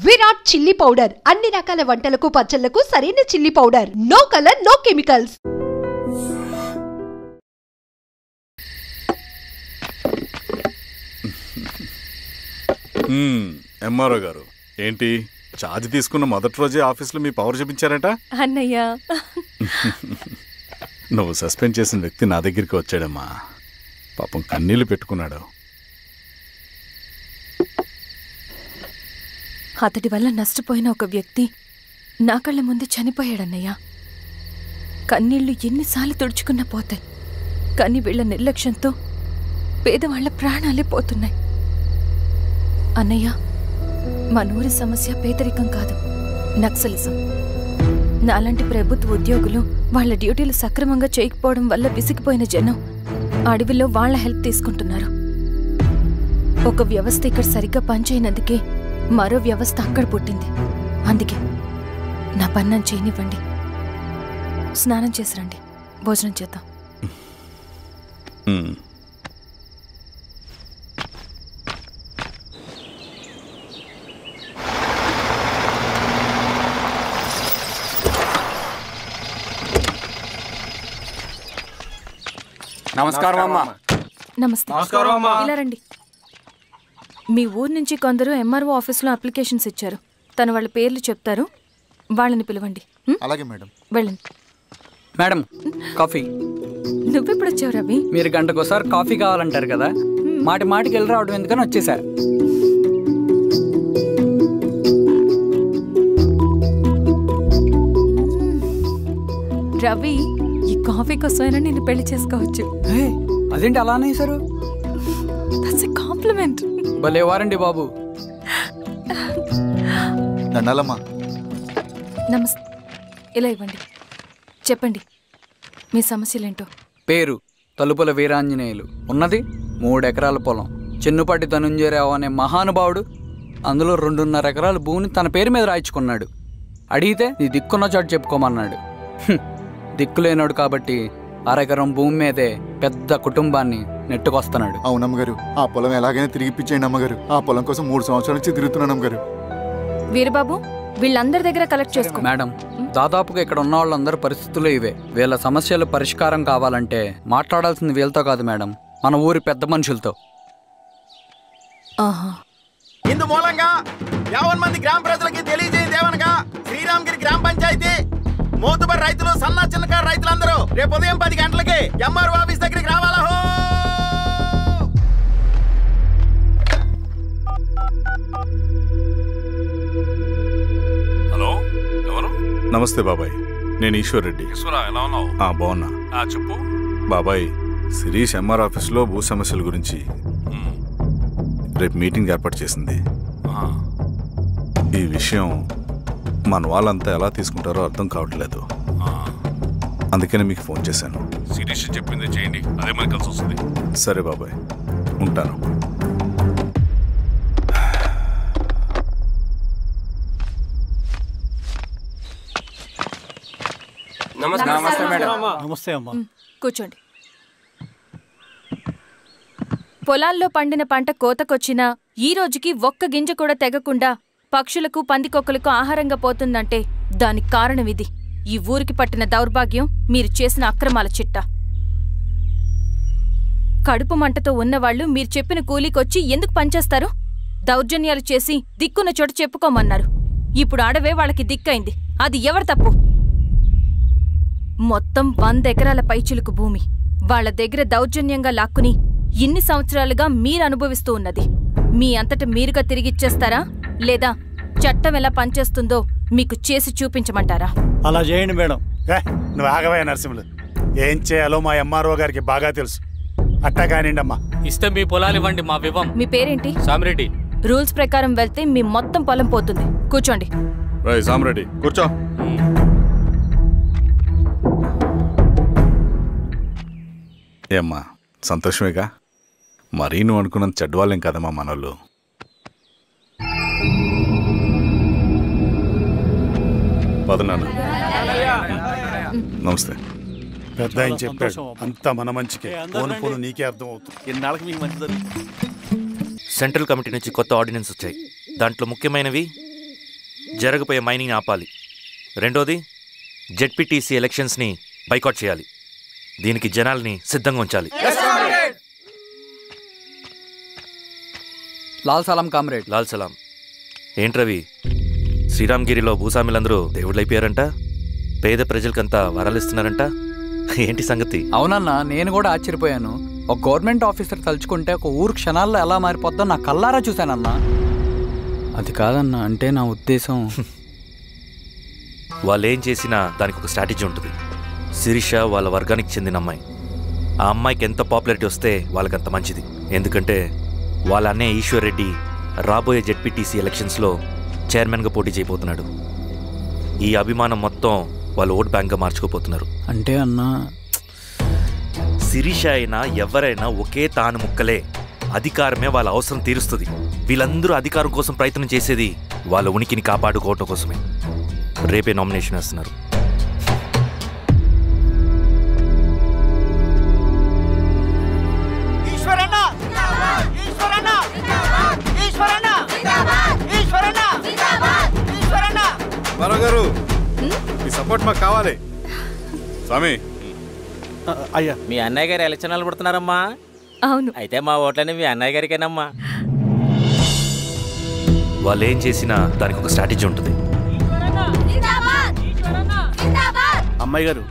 Virat chilli powder అన్ని రకాల వంటలకు పచ్చళ్లకు సరైన chilli powder. No colour, no chemicals. MRO గారు ఏంటి ఛార్జ్ తీసుకున్న మొదటి రోజే ఆఫీస్లో మీ పవర్ చూపించారట? అన్నయ్య, నువ్వు సస్పెండ్ చేసిన వ్యక్తి నా దగ్గరికి వచ్చాడమ్మా. పాపం కన్నీళ్లు పెట్టుకున్నాడు. అతడి వల్ల నష్టపోయిన ఒక వ్యక్తి నా కళ్ళ ముందు చనిపోయాడన్నయ్య. కన్నీళ్లు ఎన్నిసార్లు తుడుచుకున్నా పోతాయి, కానీ వీళ్ల నిర్లక్ష్యంతో పేదవాళ్ల ప్రాణాలే పోతున్నాయి. అన్నయ్య, మనూరి సమస్య పేదరికం కాదు, నక్సలిజం. నాలాంటి ప్రభుత్వ ఉద్యోగులు వాళ్ల డ్యూటీలు సక్రమంగా చేయకపోవడం వల్ల విసిగిపోయిన జనం అడవిలో వాళ్ల హెల్ప్ తీసుకుంటున్నారు. ఒక వ్యవస్థ ఇక్కడ సరిగ్గా పనిచేయనందుకే మరో వ్యవస్థ అక్కడ పుట్టింది. అందుకే నా పన్నం చేయనివ్వండి, స్నానం చేసిరండి, భోజనం చేద్దాం. నమస్కారం అమ్మా. నమస్తే. ఇలా రండి. మీ ఊరు నుంచి కొందరు ఎంఆర్ఓ ఆఫీస్లో అప్లికేషన్స్ ఇచ్చారు. తను వాళ్ళ పేర్లు చెప్తారు, వాళ్ళని పిలవండి. అలాగే మేడం. వెళ్ళండి. Madam, coffee. నువ్వెప్పుడు వచ్చావు రవి? మీరు గంటకోసారి కాఫీ కావాలంటారు కదా, మాటి మాటికి వెళ్ళి రావడం ఎందుకని వచ్చేసా. రవి, ఈ కాఫీ కోసమైనా నేను పెళ్లి చేసుకోవచ్చు. అదేంటి అలా అనేసారు? That's a compliment. భలే వారండి బాబు. దండాలమ్మా. నమస్తే. ఇలా ఇవ్వండి. చెప్పండి మీ సమస్యలేంటో. పేరు తలుపుల వీరాంజనేయులు. ఉన్నది 3 ఎకరాల పొలం. చిన్నుపాటి ధనుంజయరావు అనే మహానుభావుడు అందులో 2.5 ఎకరాల భూమిని తన పేరు మీద రాయించుకున్నాడు. అడిగితే నీ దిక్కున్న చోటు చెప్పుకోమన్నాడు. దిక్కులేనాడు కాబట్టి 1/2 ఎకరం భూమి మీదే పెద్ద కుటుంబాన్ని నెట్టుకొస్తున్నాడు. అవునమ్మగారు, ఆ పొలం ఎలాగైనా తిరిగి ఇప్పించేయండి అమ్మగారు. ఆ పొలం కోసం 3 సంవత్సరాల నుంచి తిరుగుతున్నాను అమ్మగారు. వీరబాబు, వీళ్ళందరి దగ్గర కలెక్ట్ చేసుకో. మేడం, దాదాపుగా ఇక్కడ ఉన్న వాళ్ళందరూ పరిస్థితులు ఇవే. వీళ్ళ సమస్యలు పరిష్కారం కావాలంటే మాట్లాడాల్సింది వీళ్ళతో కాదు మేడం, మన ఊరి పెద్ద మనుషులతో. ఇందు మూలంగా 50 మంది గ్రామ ప్రజలకి తెలియజేయదేవనగా శ్రీరామగిరి గ్రామ పంచాయతీ మోతుబరి రైతులు, సన్న చిన్నకారు రైతులందరూ రేపు ఉదయం 10 గంటలకి ఎంఆర్ఓ ఆఫీస్ దగ్గరికి రావాలా. హలో, ఎవరు? నమస్తే బాబాయ్, నేను ఈశ్వర్ రెడ్డి. ఎలా ఉన్నావు? బాగున్నా. చెప్పు బాబాయ్, శిరీష్ ఎంఆర్ ఆఫీస్లో భూ సమస్యల గురించి రేపు మీటింగ్ ఏర్పాటు చేసింది. ఈ విషయం మన వాళ్ళంతా ఎలా తీసుకుంటారో అర్థం కావట్లేదు. అందుకనే మీకు ఫోన్ చేశాను. శిరీష్ చెప్పింది చేయండి, అదే మనకి కలిసి వస్తుంది. సరే బాబాయ్, ఉంటాను. నమస్తే మేడం. నమస్తే అమ్మా. కూర్చోండి. పొలాల్లో పండిన పంట కోతకొచ్చినా ఈ రోజుకి ఒక్క గింజ కూడా తెగకుండా పక్షులకు, పందికొక్కలకు ఆహారంగా పోతుందంటే దానికి కారణం ఇది. ఈ ఊరికి పట్టిన దౌర్భాగ్యం మీరు చేసిన అక్రమాల చిట్టా. కడుపు మంటతో ఉన్నవాళ్లు మీరు చెప్పిన కూలీకొచ్చి ఎందుకు పనిచేస్తారు? దౌర్జన్యాలు చేసి దిక్కున్న చోట చెప్పుకోమన్నారు. ఇప్పుడు ఆడవే వాళ్ళకి దిక్కైంది. అది ఎవరి తప్పు? మొత్తం 100 ఎకరాల పైచిలుకు భూమి వాళ్ల దగ్గర దౌర్జన్యంగా లాక్కుని ఇన్ని సంవత్సరాలుగా మీరు అనుభవిస్తూ ఉన్నది. మీ అంతట మీరుగా తిరిగిచ్చేస్తారా, లేదా చట్టం ఎలా పనిచేస్తుందో మీకు చేసి చూపించమంటారా? అలా చేయండి మేడం. నువ్వు ఆగవే నరసింహులు. ఏం చేయాలో మా ఎంఆర్ఓ గారికి బాగా తెలుసు. అట్టా కానివ్వండి అమ్మా. ఇస్తే మీ పొలాలు ఇవ్వండి, మా వివం. మీ పేరేంటి? సామిరెడ్డి. రూల్స్ ప్రకారం వెళ్తే మీ మొత్తం పొలం పోతుంది. కూర్చోండి. సామిరెడ్డి కూర్చో. ఏమ్మా, సంతోషమేగా? మరీ నువ్వు అనుకున్నంత చెడ్డవాళ్ళేం కదమ్మా మనోళ్ళు. పదనాన్న. నమస్తే. పెద్ద ఆయన చెప్పాడు, అంతా మన మంచికే. పోను నీకే అర్థం అవుతుంది. ఎన్నాళ్ళకి మీకు మంచి జరుగుతుంది. సెంట్రల్ కమిటీ నుంచి కొత్త ఆర్డినెన్స్ వచ్చాయి. దాంట్లో ముఖ్యమైనవి జరగబోయే మైనింగ్ ఆపాలి. రెండోది, జెడ్పీటీసీ ఎలక్షన్స్ని బైకాట్ చేయాలి. దీనికి జనాల్ని సిద్ధంగా ఉంచాలి. లాల్ సలాం కామ్రేడ్. లాల్ సలాం. ఏంట్రవి, శ్రీరామ్గిరిలో భూస్వాములందరూ దేవుళ్ళైపోయారంట, పేద ప్రజలకంతా వరాలిస్తున్నారంట, ఏంటి సంగతి? అవునన్నా, నేను కూడా ఆశ్చర్యపోయాను. ఒక గవర్నమెంట్ ఆఫీసర్ తలుచుకుంటే ఒక ఊరు క్షణాల్లో ఎలా మారిపోద్దో నా కల్లారా చూశానన్నా. అది కాదన్నా, అంటే నా ఉద్దేశం వాళ్ళు ఏం చేసినా దానికి ఒక స్ట్రాటజీ ఉంటుంది. శిరీష వాళ్ళ వర్గానికి చెందిన అమ్మాయి. ఆ అమ్మాయికి ఎంత పాపులారిటీ వస్తే వాళ్ళకంత మంచిది. ఎందుకంటే వాళ్ళ అన్నయ్య ఈశ్వర్ రెడ్డి రాబోయే జెడ్పీటీసీ ఎలక్షన్స్లో చైర్మన్గా పోటీ చేయబోతున్నాడు. ఈ అభిమానం మొత్తం వాళ్ళు ఓట్ బ్యాంక్గా మార్చుకోపోతున్నారు. అంటే అన్నా, శిరీష అయినా ఎవరైనా ఒకే తాను ముక్కలే. అధికారమే వాళ్ళ అవసరం తీరుస్తుంది. వీళ్ళందరూ అధికారం కోసం ప్రయత్నం చేసేది వాళ్ళ ఉనికిని కాపాడుకోవటం కోసమే. రేపే నామినేషన్ వేస్తున్నారు. గారు మీ సపోర్ట్ మాకు కావాలి. స్వామి, అయ్యా మీ అన్నయ్య గారు ఎలక్షన్లు పడుతున్నారమ్మా. అవును. అయితే మా ఓట్లని మీ అన్నయ్య గారికేనమ్మా. వాళ్ళు ఏం చేసినా దానికి ఒక స్ట్రాటజీ ఉంటుంది. అమ్మాయి గారు,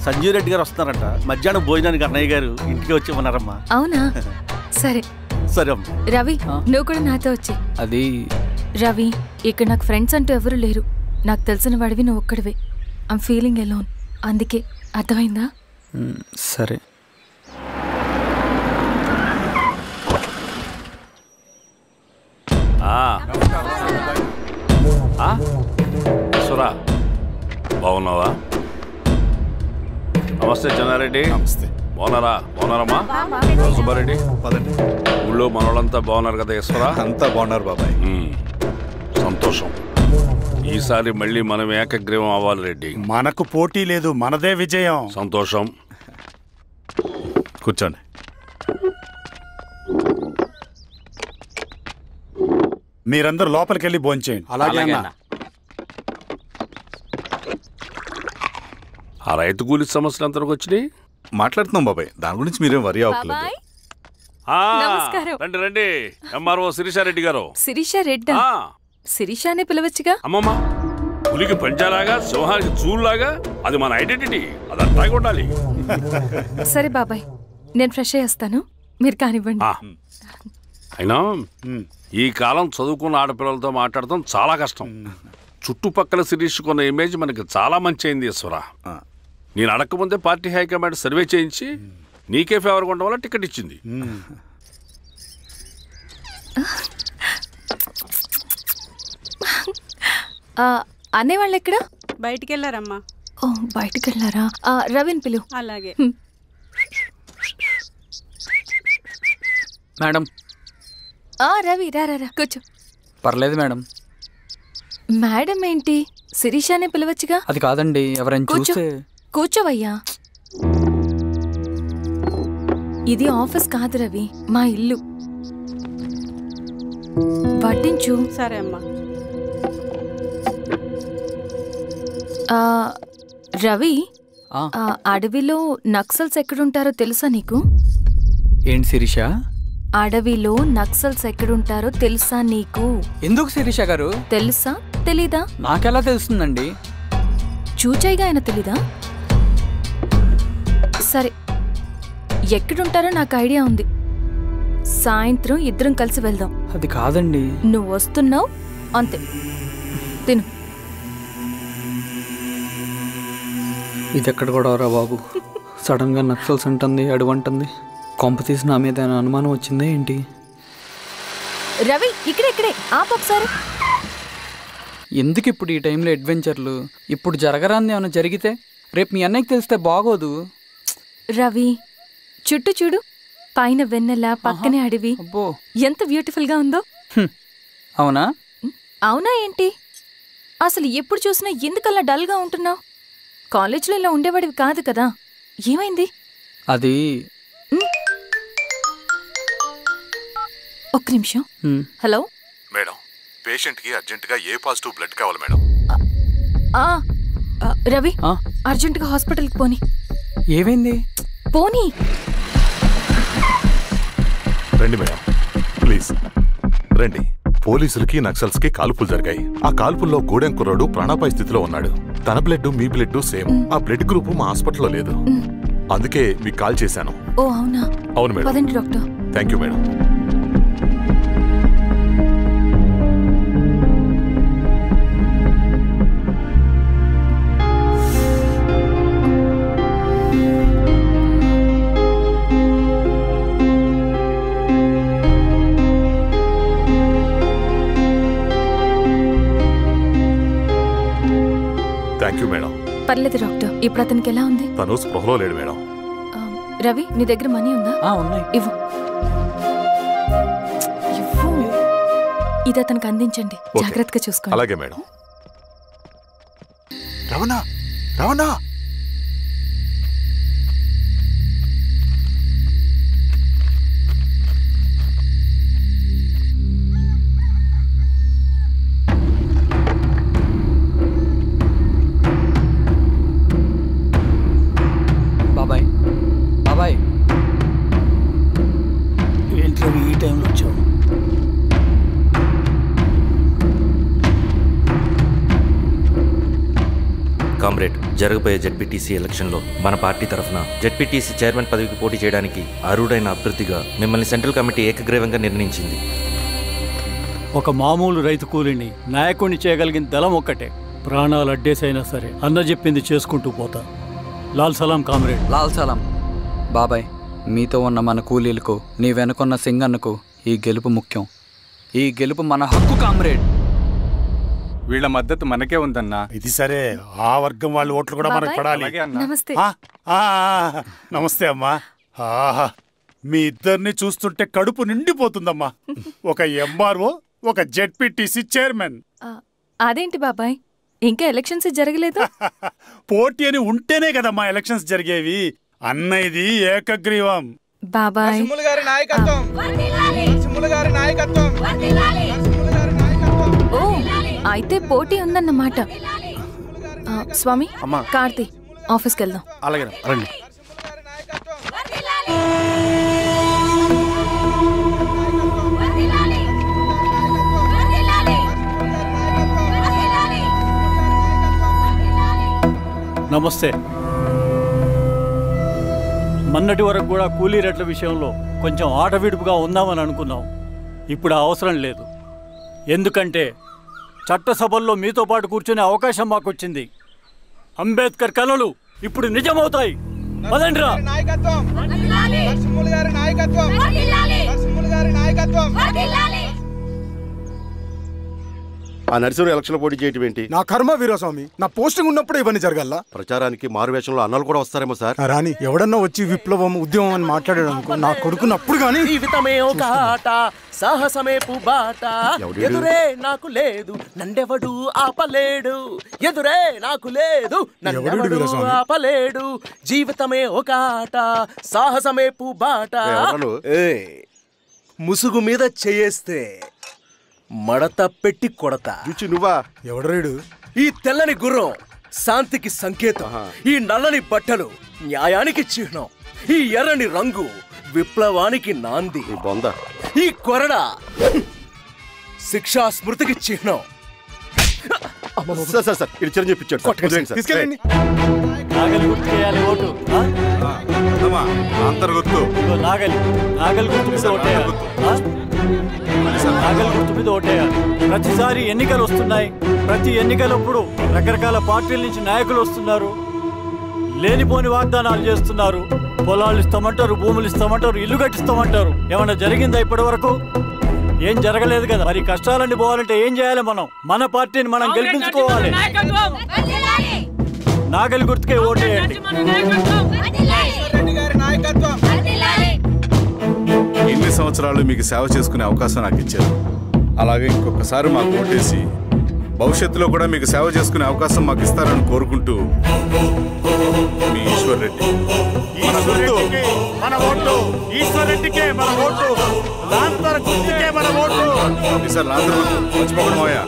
సంజీవ్ రెడ్డి గారు వస్తున్నారంట. మధ్యాహ్నం భోజనానికి అన్నయ్య గారు ఇంటికి వచ్చి ఉన్నారమ్మా. అవునా? సరే సరే. రవి, నువ్వు కూడా నాతో వచ్చి. అది రవి, ఇక్కడ నాకు ఫ్రెండ్స్ అంటూ ఎవరు లేరు. నాకు తెలిసిన వాడివి నువ్వు ఒక్కడివే. I'm feeling alone. అందుకే, అర్థమైందా? సరే. బాగున్నావా? నమస్తే చెన్నారెడ్డి. నమస్తే. బాగున్నారా? బాగున్నారమ్మా? సుబ్బారెడ్డి, పదండి. ఊళ్ళో మనోళ్ళంతా బాగున్నారు కదా ఈశ్వరా? అంతా బాగున్నారు బాబాయ్. సంతోషం. ఈసారి మళ్ళీ మనం ఏకగ్రీవం అవ్వాలి రెడ్డి. మనకు పోటీ లేదు, మనదే విజయం. సంతోషం. కూర్చోండి. మీరందరూ లోపలికి వెళ్ళి భోంచేయండి. అలాగే అన్న. ఆ రైతు కూలి సమస్యలు ఎంతవరకు వచ్చినాయి? మాట్లాడుతున్నాం బాబాయ్, దాని గురించి మీరేం వరి అవ్వట్లేదు. నమస్కారం. రండి రండి. ఎంఆర్ఓ శిరీషారెడ్డి గారు. శిరీష రెడ్డా? శిరీష అనే పిలవచ్చుగా. అమ్మమ్మ, పులికి పంచాలాగా, సింహానికి చూలాగా అది మన ఐడెంటిటీ. అది అట్లాగే ఉండాలి. సరే బాబాయ్, నేను ఫ్రెష్ అయ్యేస్తాను, మీరు కానివ్వండి. అయినా ఈ కాలం చదువుకున్న ఆడపిల్లలతో మాట్లాడటం చాలా కష్టం. చుట్టుపక్కల శిరీషకున్న ఇమేజ్ మనకి చాలా మంచి అయింది ఈశ్వరా. నేను అడగకముందే పార్టీ హైకమాండ్ సర్వే చేయించి నీకే ఫేవర్గా ఉండడం వల్ల టికెట్ ఇచ్చింది. అనేవాళ్ళు ఎక్కడ? బయటికి వెళ్ళారమ్మా. ఓ, బయటికి వెళ్ళారా? రవిని పిలు. అలాగే మేడం. రవి రా రా, కూర్చో. పర్లేదు మేడం. మేడం ఏంటి? శిరీషానే పిలవచ్చుగా. అది కాదండి, ఎవరైనా చూస్తే. కూర్చోవయ్యా. ఇది ఆఫీస్ కాదు రవి, మా ఇల్లు. వడ్డించు. సరే అమ్మా. రవి, అడవిలో నక్సల్స్ ఎక్కడుంటారో తెలుసా నీకు? ఏంటి శిరీష? అడవిలో నక్సల్స్ ఎక్కడుంటారో తెలుసా నీకు? ఎందుకు శిరీష గారు? తెలుసా తెలీదా? నాకెలా తెలుస్తుందండి? చూచాయిగా ఆయన తెలీదా? సరే, ఎక్కడుంటారో నాకు ఐడియా ఉంది. సాయంత్రం ఇద్దరం కలిసి వెళ్దాం. అది కాదండి. నువ్వు వస్తున్నావు అంతే, తిను. ఇది ఎక్కడ కూడా రా బాబు. సడన్ గా నక్సల్స్ అంటుంది, అడువంటుంది. కొంప తీసి నా మీద అనుమానం వచ్చిందే ఏంటి? రవి, ఇక్కడే ఆపొకసారి. ఎందుకు ఇప్పుడు ఈ టైంలో అడ్వెంచర్లు? ఇప్పుడు జరగరాంది ఏమైనా జరిగితే రేపు మీ అన్నయ్యకి తెలిస్తే బాగోదు. రవి, చుట్టూ చూడు. పైన వెన్నెల, పక్కనే అడవి. ఎంత బ్యూటిఫుల్ గా ఉందో. అవునా? అవునా ఏంటి? అసలు ఎప్పుడు చూసినా ఎందుకలా డల్ గా ఉంటున్నావు? కాలేజ్లో ఇలా ఉండేవాడివి కాదు కదా, ఏమైంది? అది ఒక్క నిమిషం. హలో మేడం, పేషెంట్కి అర్జెంటుగా ఏ పాజిటివ్ బ్లడ్ కావాలి మేడం. రవి అర్జెంటుగా హాస్పిటల్కి పోని. ఏమైంది? పోనీ. రండి మేడం, ప్లీజ్ రండి. పోలీసులకి నక్సల్స్కి కాల్పులు జరిగాయి. ఆ కాల్పుల్లో గూడెం కుర్రాడు ప్రాణాపాయ స్థితిలో ఉన్నాడు. తన బ్లడ్ మీ బ్లడ్ సేమ్. ఆ బ్లడ్ గ్రూప్ మా హాస్పిటల్లో లేదు. అందుకే మీకు కాల్ చేశాను. ఓ అవునా? అవును మేడం. పదండి doctor. Thank you madam. Thank you madam. పర్లేదు డాక్టర్. ఇప్పుడు అతనికి ఎలా ఉంది? తను స్పృహలో లేడు మేడం. రవి నీ దగ్గర మనీ ఉందా? ఉన్నాయి. ఇవ్వు. ఇది అతనికి అందించండి. జాగ్రత్తగా చూసుకోండి. అలాగే మేడం. రవణ రవణ బాబాయ్ బాబాయ్ ఏంటి ఈ టైంలో వచ్చావు? కామ్రేడ్, జరగబోయే జెడ్పీటీసీ ఎలక్షన్లో మన పార్టీ తరఫున జెడ్పీటీసీ చైర్మన్ పదవికి పోటీ చేయడానికి అర్హుడైన అభ్యర్థిగా మిమ్మల్ని సెంట్రల్ కమిటీ ఏకగ్రీవంగా నిర్ణయించింది. ఒక మామూలు రైతు కూలిని నాయకుడిని చేయగలిగిన దళం ఒక్కటే. ప్రాణాలు అడ్డేసైనా సరే అన్న చెప్పింది చేసుకుంటూ పోతా. లాల్ సలాం కామ్రేడ్. లాల్ సలాం. బాబాయ్, మీతో ఉన్న మన కూలీలకు, నీ వెనుకున్న సింగన్నకు ఈ గెలుపు ముఖ్యం. ఈ గెలుపు మన హక్కు కామ్రేడ్. వీళ్ళ మద్దతు మనకే ఉందన్నా. ఇది సరే, ఆ వర్గం వాళ్ళ ఓట్లు కూడా మనకు పడాలి. నమస్తే. నమస్తే అమ్మా. మీ ఇద్దరిని చూస్తుంటే కడుపు నిండిపోతుందమ్మా. ఒక ఎంఆర్ఓ, ఒక జెడ్పీటీసీ చైర్మన్. అదేంటి బాబాయ్, ఇంకా ఎలక్షన్స్ జరగలేదు? పోటీ అని ఉంటేనే కదమ్మా ఎలక్షన్స్ జరిగేవి. అన్నయ్యది ఏకగ్రీవం. బాబాయ్ ఓ అయితే పోటీ ఉందన్నమాట. స్వామి, కార్తీ, ఆఫీస్కి వెళ్దాం. అలాగే రండి. నమస్తే. మొన్నటి వరకు కూడా కూలీ రేట్ల విషయంలో కొంచెం ఆటవిడుపుగా ఉందామని అనుకున్నాం. ఇప్పుడు ఆ అవసరం లేదు. ఎందుకంటే చట్టసభల్లో మీతో పాటు కూర్చునే అవకాశం మాకు వచ్చింది. అంబేద్కర్ కలలు ఇప్పుడు నిజమవుతాయి. పదండ్రా. ఆ నరసింహ ఎలక్షన్ పోటీ చేయటం ఏంటి? నా కర్మ వీరస్వామి. నా పోస్టింగ్ ఉన్నప్పుడు ఇవన్నీ జరగాల. ప్రచారానికి మారువేషంలో అన్నలు కూడా వస్తారేమో సార్. రాని ఎవడన్నా వచ్చి విప్లవం ఉద్యమం అని మాట్లాడాడు అనుకో, నా కొడుకుని అప్పుడు గానీ జీవితమే ఒక ఆట, సాహసమే పుబాట. ఎదురే నాకు లేదు, నన్నెవడు ఆపలేడు. ఎదురే నాకు లేదు, నన్నెవడు ఆపలేడు. జీవితమే ఒక ఆట, సాహసమే పుబాట. ముసుగు మీద చేయేస్తే మడత పెట్టి కొడతా. నువ్వా? ఎవడరేడు? ఈ తెల్లని గుర్రం శాంతికి సంకేతం. ఈ నల్లని బట్టలు న్యాయానికి చిహ్నం. ఈ ఎర్రని రంగు విప్లవానికి నాంది. ఈ కొరడ శిక్షా స్మృతికి చిహ్నం. సార్ ఇది చిరంజీవి పిచ్చాడు. నాగలి గుర్తు చేయాలి ఓటు. నాగలి గుర్తు మీద ఓటేయాలి. నాగలి గుర్తు మీద ఓటేయాలి. ప్రతిసారి ఎన్నికలు వస్తున్నాయి. ప్రతి ఎన్నికలప్పుడు రకరకాల పార్టీల నుంచి నాయకులు వస్తున్నారు. లేనిపోని వాగ్దానాలు చేస్తున్నారు. పొలాలు ఇస్తామంటారు, భూములు ఇస్తామంటారు, ఇల్లు కట్టిస్తామంటారు. ఏమన్నా జరిగిందా ఇప్పటి వరకు? ఏం జరగలేదు కదా. మరి కష్టాలన్నీ పోవాలంటే ఏం చేయాలి? మనం మన పార్టీని మనం గెలిపించుకోవాలి. నాగలి గుర్తుకే ఓటేయండి. ఇన్ని సంవత్సరాలు మీకు సేవ చేసుకునే అవకాశం నాకు ఇచ్చారు. అలాగే ఇంకొకసారి మాకు ఓటేసి భవిష్యత్తులో కూడా మీకు సేవ చేసుకునే అవకాశం మాకు ఇస్తారని కోరుకుంటూ మీ ఈశ్వర్ రెడ్డి. మన ఓటు ఈశ్వర్ రెడ్డికే, మన ఓటు లాంతర్ గుర్తుకే, మన ఓటు. సార్ లాంతర్ మర్చిపోకుండా మోయా.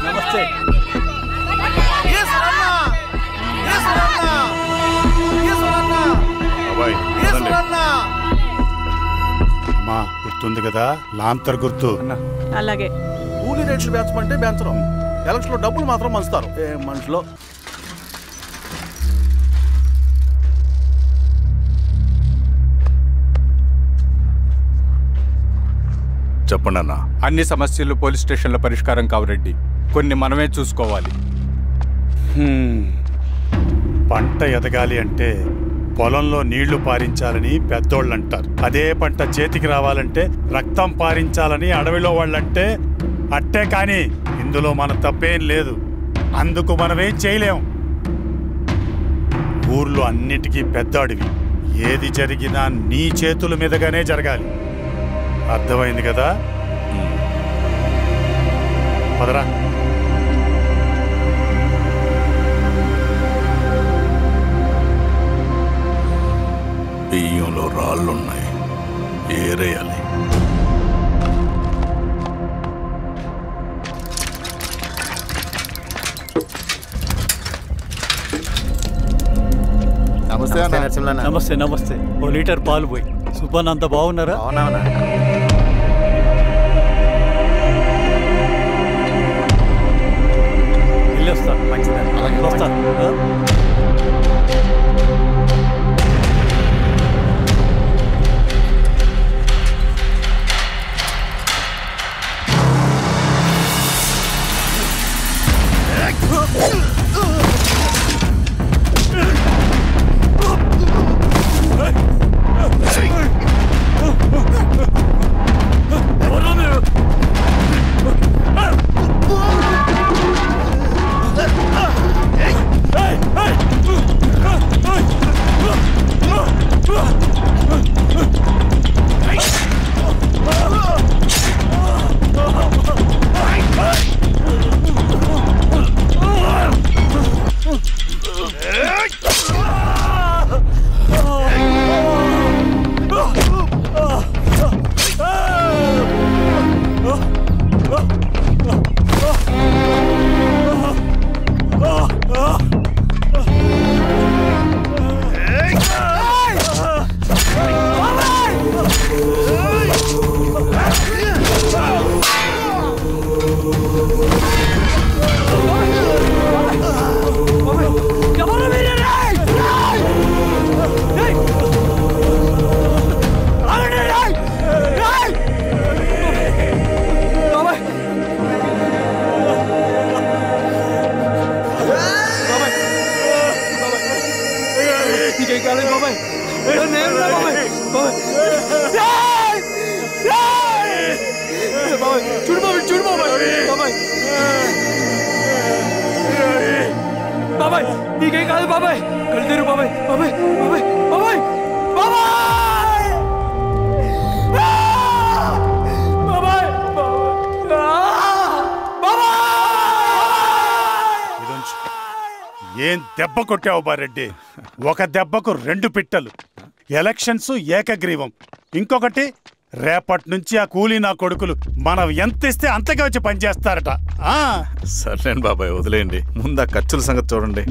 నమస్తే. అమ్మా గుర్తుంది కదా, లాంతర్ గుర్తు. అలాగే కూలీ రేట్లు పెంచమంటే పెంచడం, ఎలక్షన్ లో డబ్బులు మాత్రం మంచుతారు. ఏ మనుషులో చెప్పండి అన్న. అన్ని సమస్యలు పోలీస్ స్టేషన్లో పరిష్కారం కావు రెడ్డి, కొన్ని మనమే చూసుకోవాలి. పంట ఎదగాలి అంటే పొలంలో నీళ్లు పారించాలని పెద్దోళ్ళు అంటారు. అదే పంట చేతికి రావాలంటే రక్తం పారించాలని అడవిలో వాళ్ళంటే అట్టే. కానీ ఇందులో మన తప్పేం లేదు, అందుకు మనమేం చేయలేం. ఊర్లో అన్నిటికీ పెద్ద అడవి, ఏది జరిగినా నీ చేతుల మీదగానే జరగాలి. అర్థమైంది కదా? పదరా. బియ్యంలో రాళ్ళున్నాయి, ఏరేయాలి. నమస్తే నరసింహ. నమస్తే నమస్తే. ఓ లీటర్ పాలు పోయి. సుబ్బన్ అంత బాగున్నారా? అవునవునా. వెళ్ళొస్తాను. మంచిది, వస్తాను. బాబాయ్ నీకేం కాదు బాబాయ్, కళ్ళు బాబాయ్. బాబాయ్ బాబాయ్ బాబాయ్ బాబాయ్ ఏం దెబ్బ కొట్టావు బారెడ్డి? ఒక దెబ్బకు 2 పిట్టలు. ఎలక్షన్స్ ఏకగ్రీవం. ఇంకొకటి, రేపటి నుంచి ఆ కూలీ నా కొడుకులు మనం ఎంత ఇస్తే అంతగా వచ్చి పనిచేస్తారట. సర్లేండి బాబాయ్, వదిలేయండి. ముందు ఆ ఖర్చుల సంగతి చూడండి.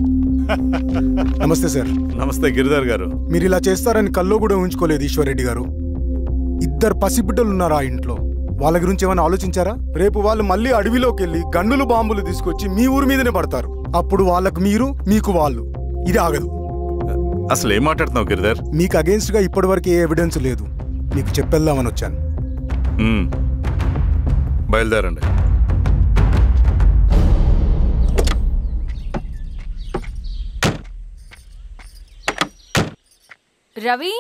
నమస్తే సార్. నమస్తే గిరిధర్ గారు. మీరు ఇలా చేస్తారని కల్లో కూడా ఉంచుకోలేదు ఈశ్వర్ రెడ్డి గారు. 2 పసిబిడ్డలు ఉన్నారు ఆ ఇంట్లో. వాళ్ళ గురించి ఏమైనా ఆలోచించారా? రేపు వాళ్ళు మళ్ళీ అడవిలోకి వెళ్ళి గన్నులు బాంబులు తీసుకొచ్చి మీ ఊరి మీదనే పడతారు. అప్పుడు వాళ్ళకు మీరు, మీకు వాళ్ళు. ఇది ఆగదు. అసలు ఏం మాట్లాడుతున్నావు గిరిధర్? మీకు అగేన్స్ట్ గా ఇప్పటి వరకు ఏ ఎవిడెన్స్ లేదు. మీకు చెప్పేద్దామని వచ్చాను. బయలుదేరండి. రవి,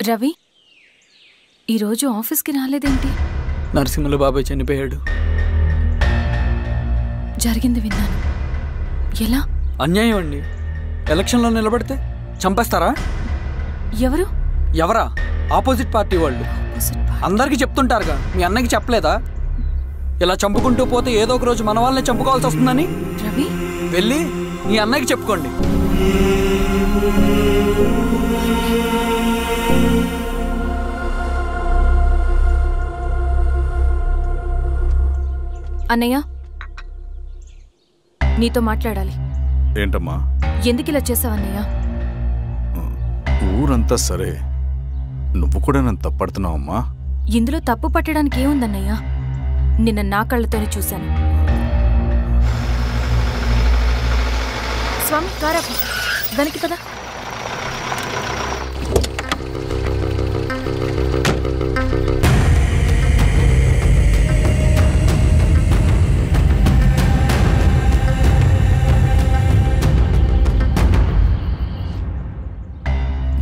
రవి ఈరోజు ఆఫీస్కి రాలేదేంటి? నరసింహుల బాబాయ్ చనిపోయాడు. జరిగింది విన్నాను. ఎలా? అన్యాయం అండి. ఎలక్షన్లో నిలబడితే చంపేస్తారా? ఎవరు? ఎవరా? ఆపోజిట్ పార్టీ వాళ్ళు. అందరికీ చెప్తుంటారుగా, మీ అన్నకి చెప్పలేదా? ఇలా చంపుకుంటూ పోతే ఏదో ఒక రోజు మన వాళ్ళని చంపుకోవాల్సి వస్తుందని. రవి, వెళ్ళి మీ అన్నకి చెప్పుకోండి. అన్నయ్య, నీతో మాట్లాడాలి. ఏంటమ్మా? ఎందుకు ఇలా చేసావన్నయ్య? ఊరంతా సరే, నువ్వు కూడా నన్ను తప్పడుతున్నావమ్మా. ఇందులో తప్పు పట్టడానికి ఏముందన్నయ్య? నిన్న నా కళ్ళతోనే చూశాను. స్వామి, కారాపు దానికి కదా.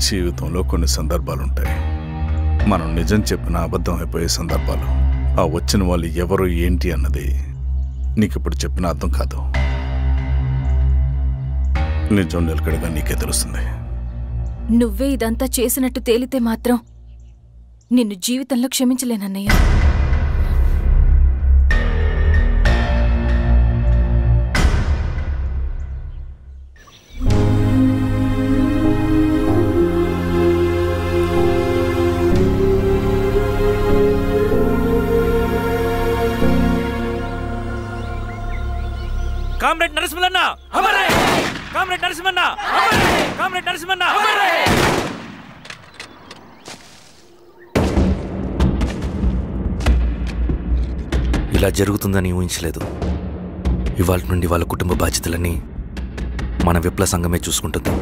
జీవితంలో కొన్ని సందర్భాలుంటాయి, మనం నిజం చెప్పిన అబద్ధం అయిపోయే సందర్భాలు. ఆ వచ్చిన వాళ్ళు ఎవరు ఏంటి అన్నది నీకిప్పుడు చెప్పిన అర్థం కాదు. నిజం నిలకడగా నీకే తెలుస్తుంది. నువ్వే ఇదంతా చేసినట్టు తేలితే మాత్రం నిన్ను జీవితంలో క్షమించలేనన్నయ్య. కామ్రేడ్ నరసింహన్న, కామ్రేడ్ నరసింహన్న, కామ్రేడ్ నరసింహన్న. ఇలా జరుగుతుందని ఊహించలేదు. ఇవాళ నుండి వాళ్ళ కుటుంబ బాధ్యతలన్నీ మన విప్లవ సంఘమే చూసుకుంటుంది.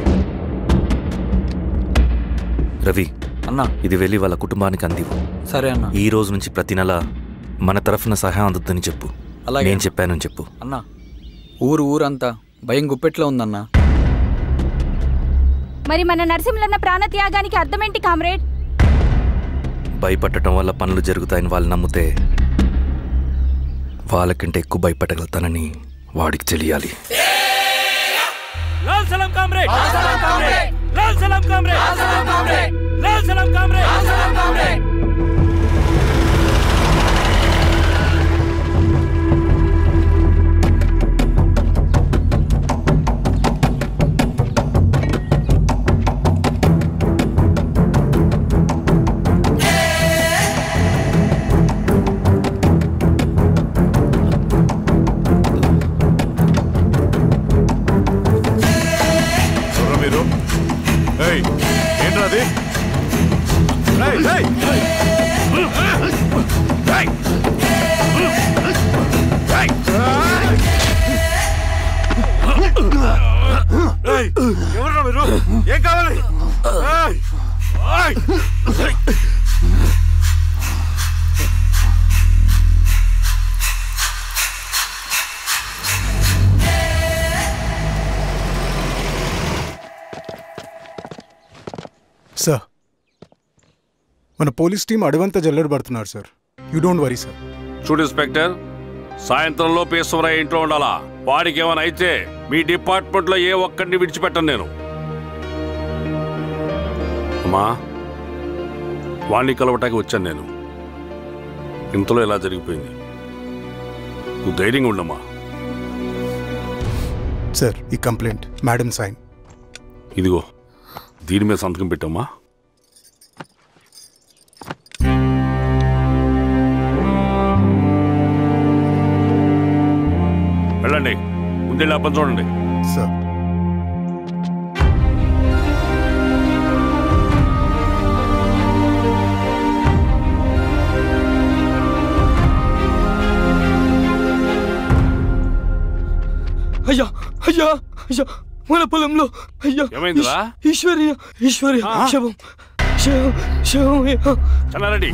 రవి అన్నా, ఇది వెళ్ళి వాళ్ళ కుటుంబానికి అందివు. సరే అన్న. ఈ రోజు నుంచి ప్రతి నెల మన తరఫున సహాయం అందుతుందని చెప్పు. అలాగే. నేను చెప్పానని చెప్పు. అన్నా, ఊరంతా భయం గుప్పెట్లో ఉందన్నా. మరి మన నరసింహన్న ప్రాణత్యాగానికి అర్థమేంటి కామ్రేడ్? భయపడటం వల్ల పనులు జరుగుతాయని వాళ్ళు నమ్మితే వాళ్ళకంటే ఎక్కువ భయపెట్టగలుగుతానని వాడికి తెలియాలి. లాల్ సలాం కామ్రేడ్, లాల్ సలాం కామ్రేడ్, లాల్ సలాం కామ్రేడ్. ఏంటది? ఎవరు మీరు? ఏం కావాలి? సార్, మన పోలీస్ టీం అడవంతా జల్లెడ పడుతున్నారు sir. You don't worry sir. చూడు ఇన్స్పెక్టర్, సాయంత్రంలో పేశ్వరయ్య ఇంట్లో ఉండాలా. వాడికి ఏమైనా అయితే మీ డిపార్ట్మెంట్లో ఏ ఒక్కడిని విడిచిపెట్టను నేను. అమ్మా, వాణ్ణి కలవటానికి వచ్చాను నేను. ఇంతలో ఎలా జరిగిపోయింది. నువ్వు ధైర్యంగా ఉండమ్మా. సార్, ఈ కంప్లైంట్ మేడం సైన్. ఇదిగో, దీని మీద సంతకం పెట్టమ్మా. వెళ్ళండి, ముందు అప్పని చూడండి. సార్, అయ్యా అయ్యా అయ్యా, మన పొలంలో అయ్యా. ఏమైందిరా? ఈశ్వర్య శవం శవం శవం. చెన్నారెడ్డి,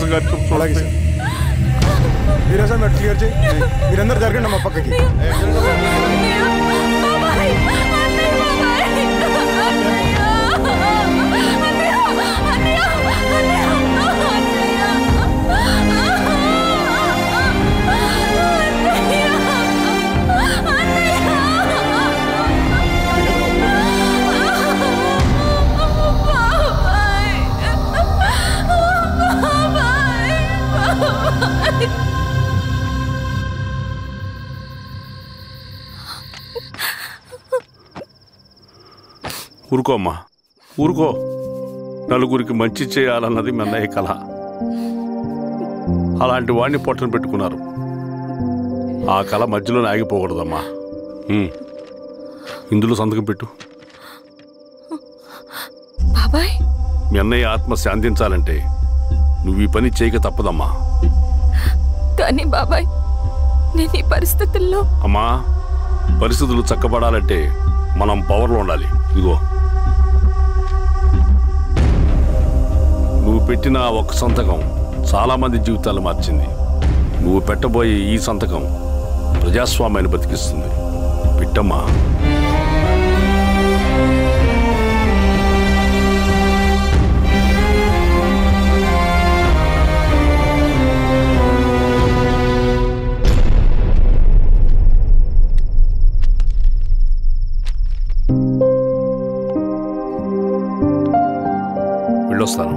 వీరాజం గారు అలాగే సార్. వీరాజం గారు క్లియర్ చేయి. మీరందరూ జరగండి మా పక్కకి. ఊరుకో అమ్మా, ఊరుకో. నలుగురికి మంచి చేయాలన్నది మీ అన్నయ్య కళ. అలాంటి వాడిని పొట్టను పెట్టుకున్నారు. ఆ కళ మధ్యలోనే ఆగిపోకూడదమ్మా. ఇందులో సంతకం పెట్టు. బాబాయ్, మీ అన్నయ్య ఆత్మ శాంతించాలంటే నువ్వు ఈ పని చేయక తప్పదమ్మా. కానీ బాబాయ్, నేను ఈ పరిస్థితుల్లో... అమ్మా, పరిస్థితులు చక్కబడాలంటే మనం పవర్లో ఉండాలి. ఇదిగో, నువ్వు పెట్టిన ఒక్క సంతకం చాలా మంది జీవితాలు మార్చింది. నువ్వు పెట్టబోయే ఈ సంతకం ప్రజాస్వామ్యాన్ని బతికిస్తుంది. పెట్టమ్మా. వెళ్ళొస్తాను.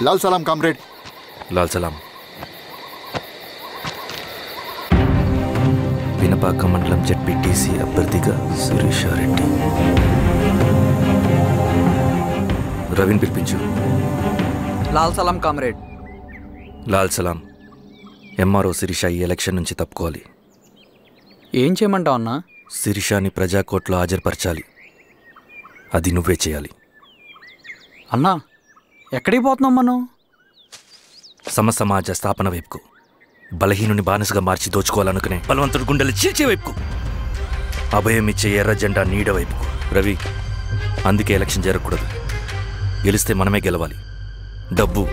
లాల్ సలాం కామ్రేడ్. లాల్ సలాం. పినపాక మండలం జెడ్పీటీసీ అభ్యర్థిగా శిరీషారెడ్డి. రవిని పిలిపించు. లాల్ సలాం కామ్రేడ్. లాల్ సలాం. ఎంఆర్ఓ శిరీష ఈ ఎలక్షన్ నుంచి తప్పుకోవాలి. ఏం చేయమంటావు అన్నా? శిరీషాని ప్రజాకోర్టులో హాజరుపరచాలి. అది నువ్వే చేయాలి. అన్నా, ఎక్కడికి పోతున్నాం మనం? సమసమాజ స్థాపన వైపుకు. బలహీనుని బానిసగా మార్చి దోచుకోవాలనుకునే బలవంతుడు గుండెలు చీల్చే వైపుకు. అభయం ఇచ్చే ఎర్ర జెండా నీడ వైపుకు. రవి, అందుకే ఎలక్షన్ జరగకూడదు. గెలిస్తే మనమే గెలవాలి. డబ్బు,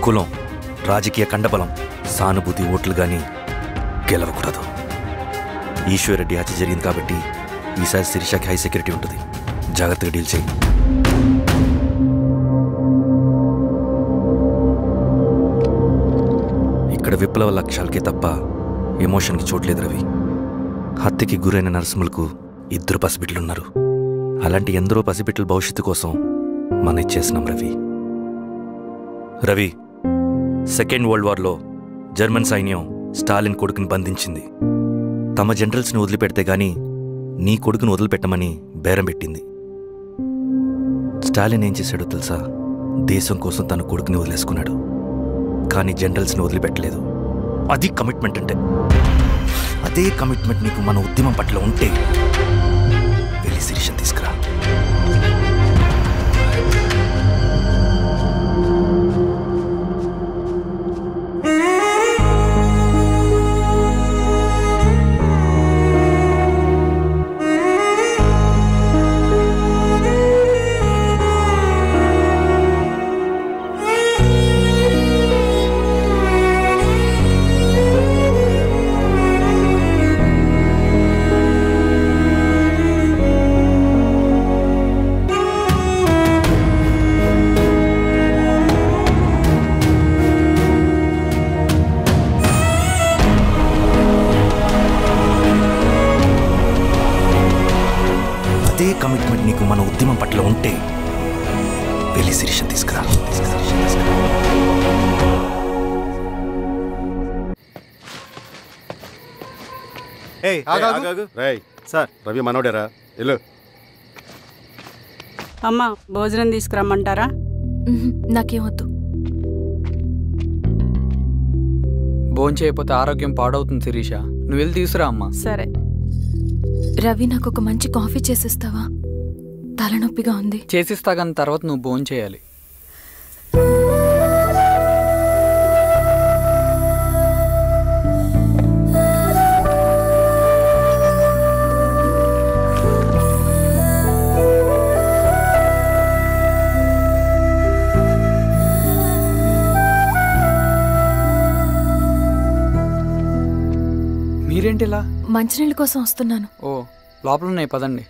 కులం, రాజకీయ కండబలం, సానుభూతి ఓట్లు కానీ గెలవకూడదు. ఈశ్వర్రెడ్డి హత్య జరిగింది కాబట్టి ఈసారి శిరీషకి హై సెక్యూరిటీ ఉంటుంది. జాగ్రత్తగా డీల్ చేయి. ఇక్కడ విప్లవ లక్ష్యాలకే తప్ప ఎమోషన్కి చోట్లేదు రవి. హత్యకి గురైన నరసింహులకు 2 పసిబిడ్డలున్నారు. అలాంటి ఎందరో పసిబిడ్డల భవిష్యత్తు కోసం మనం ఇచ్చేసినాం రవి. రవి, సెకండ్ వరల్డ్ వార్లో జర్మన్ సైన్యం స్టాలిన్ కొడుకుని బంధించింది. తమ జనరల్స్ని వదిలిపెడితే గానీ నీ కొడుకును వదిలిపెట్టమని బేరం పెట్టింది. స్టాలిన్ ఏం చేశాడో తెలుసా? దేశం కోసం తన కొడుకుని వదిలేసుకున్నాడు. కానీ జనరల్స్ని వదిలిపెట్టలేదు. అది కమిట్మెంట్ అంటే. అదే కమిట్మెంట్ నీకు మన ఉద్యమం పట్ల ఉంటే వెళ్ళి శిరీష తీసుకురా. అదే కమిట్మెంట్ నీకు మన ఉద్యమం పట్ల ఉంటే వెళ్ళి శిరీష తీసుకురా. సార్, రవి మనోడేరా? వెళ్ళు. అమ్మా, భోజనం తీసుకురమ్మంటారా? నాకేమొద్దు. భోంచేయకపోతే ఆరోగ్యం పాడవుతుంది శిరీష. నువ్వు వెళ్ళి తీసురా అమ్మా. సరే. రవి, నాకు ఒక మంచి కాఫీ చేసిస్తావా? తలనొప్పిగా ఉంది. చేసిస్తా కానీ తర్వాత నువ్వు భోంచేయాలి. మంచినీళ్ళ కోసం వస్తున్నాను. ఓ లోపల ఉన్నాయి, పదండి.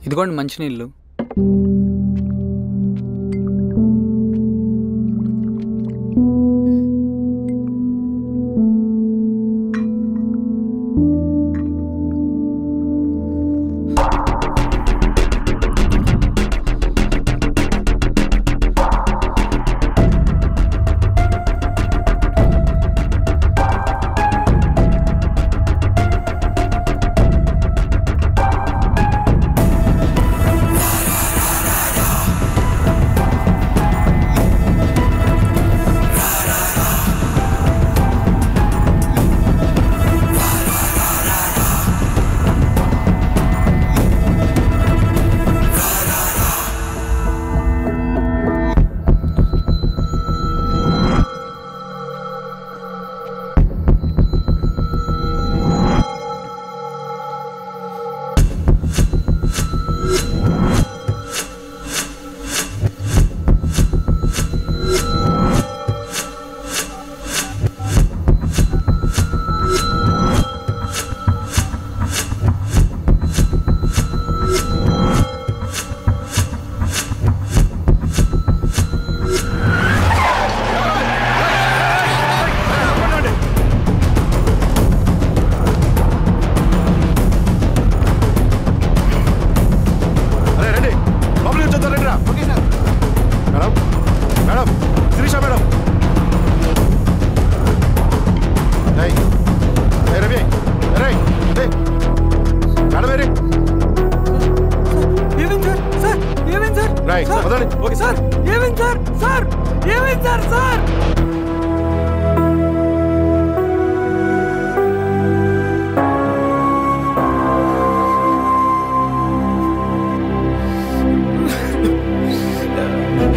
ఇదిగోండి మంచినీళ్ళు.